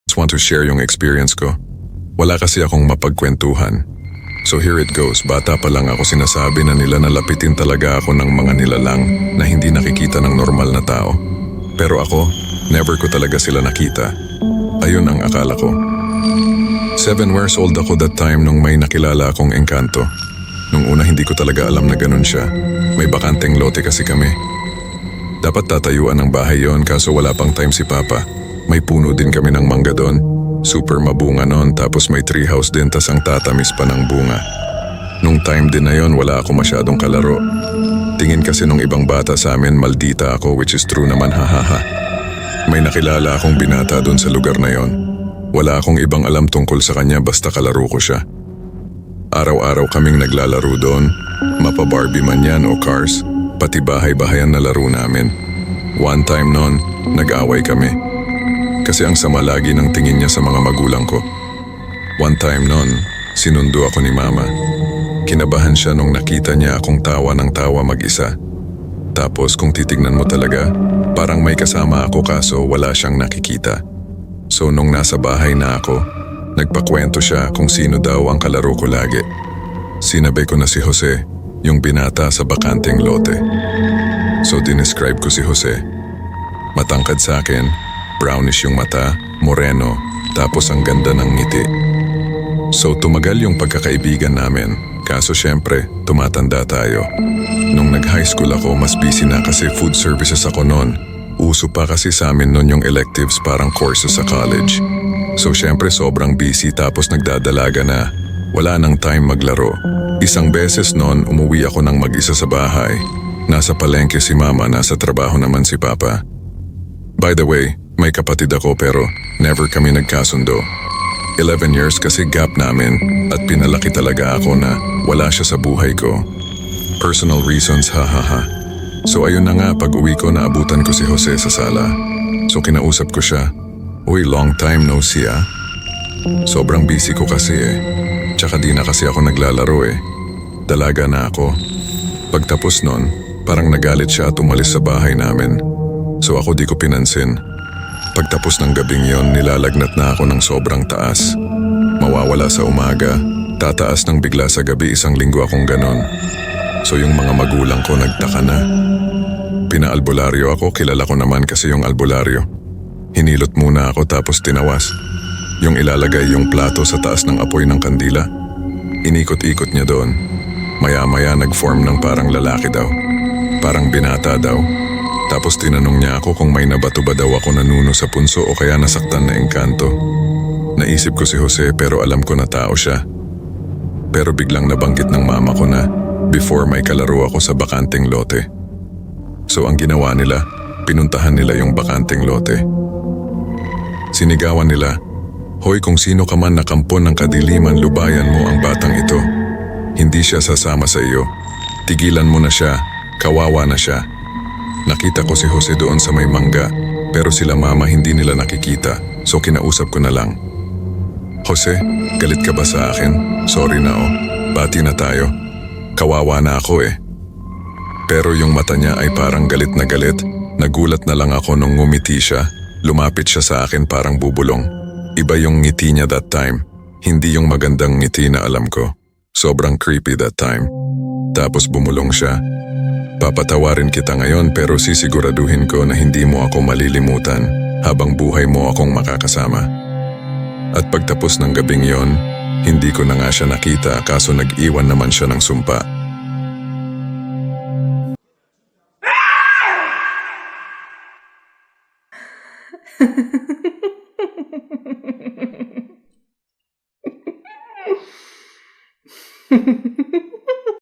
Just want to share yung experience ko. Wala kasi akong mapagkwentuhan. So here it goes, bata pa lang ako sinasabi na nila na lapitin talaga ako ng mga nilalang na hindi nakikita ng normal na tao. Pero ako, never ko talaga sila nakita. Ayun ang akala ko. 7 years old ako that time nung may nakilala akong engkanto. Nung una hindi ko talaga alam na ganun siya. May bakanteng lote kasi kami. Dapat tatayuan ng bahay yon kaso wala pang time si Papa. May puno din kami ng mangga doon. Super mabunga noon tapos may treehouse din tas ang tatamis pa ng bunga. Nung time din na yon wala ako masyadong kalaro. Tingin kasi nung ibang bata sa amin maldita ako which is true naman hahaha. May nakilala akong binata doon sa lugar na yon. Wala akong ibang alam tungkol sa kanya basta kalaro ko siya. Araw-araw kaming naglalaro doon, mapa-Barbie man yan o cars, pati bahay-bahayan na laro namin. One time noon, nag-away kami. Kasi ang sama lagi ng tingin niya sa mga magulang ko. One time noon, sinundo ako ni Mama. Kinabahan siya nung nakita niya akong tawa ng tawa mag-isa. Tapos kung titignan mo talaga, parang may kasama ako kaso wala siyang nakikita. So nung nasa bahay na ako, nagpakwento siya kung sino daw ang kalaro ko lagi. Sinabi ko na si Jose, yung binata sa bakanteng lote. So dinescribe ko si Jose. Matangkad sa akin, brownish yung mata, moreno, tapos ang ganda ng ngiti. So tumagal yung pagkakaibigan namin, kaso syempre, tumatanda tayo. Nung nag-high school ako, mas busy na kasi food services ako noon. Uso pa kasi sa amin noon yung electives parang courses sa college. So syempre sobrang busy tapos nagdadalaga na. Wala nang time maglaro. Isang beses noon umuwi ako ng mag-isa sa bahay. Nasa palengke si Mama, nasa trabaho naman si Papa. By the way, may kapatid ako pero never kami nagkasundo. 11 years kasi gap namin at pinalaki talaga ako na wala siya sa buhay ko. Personal reasons hahaha. So ayun na nga pag uwi ko naabutan ko si Jose sa sala. So kinausap ko siya. Uy, long time no see ah. Sobrang busy ko kasi eh. Tsaka di na kasi ako naglalaro eh. Dalaga na ako. Pagtapos nun, parang nagalit siya at umalis sa bahay namin. So ako di ko pinansin. Pagtapos ng gabing yon, nilalagnat na ako ng sobrang taas. Mawawala sa umaga, tataas ng bigla sa gabi, 1 linggo akong ganon. So yung mga magulang ko nagtaka na. Pinaalbularyo ako, kilala ko naman kasi yung albularyo. Hinilot muna ako tapos tinawas. Yung ilalagay yung plato sa taas ng apoy ng kandila. Inikot-ikot niya doon. Maya-maya nag-form ng parang lalaki daw. Parang binata daw. Tapos tinanong niya ako kung may nabato ba daw ako nanuno sa punso o kaya nasaktan na engkanto. Naisip ko si Jose pero alam ko na tao siya. Pero biglang nabanggit ng mama ko na before may kalaro ako sa bakanteng lote. So ang ginawa nila, pinuntahan nila yung bakanteng lote. Sinigawan nila, "Hoy, kung sino ka man nakampon ng kadiliman, lubayan mo ang batang ito. Hindi siya sasama sa iyo. Tigilan mo na siya, kawawa na siya." Nakita ko si Jose doon sa may mangga, pero sila Mama hindi nila nakikita, so kinausap ko na lang. "Jose, galit ka ba sa akin? Sorry na oh, bati na tayo. Kawawa na ako eh." Pero yung mata niya ay parang galit na galit. Nagulat na lang ako nung ngumiti siya. Lumapit siya sa akin parang bubulong. Iba yung ngiti niya that time. Hindi yung magandang ngiti na alam ko. Sobrang creepy that time. Tapos bumulong siya. "Papatawarin kita ngayon pero sisiguraduhin ko na hindi mo ako malilimutan habang buhay mo akong makakasama." At pagtapos ng gabing yon, hindi ko na nga siya nakita kaso nag-iwan naman siya ng sumpa.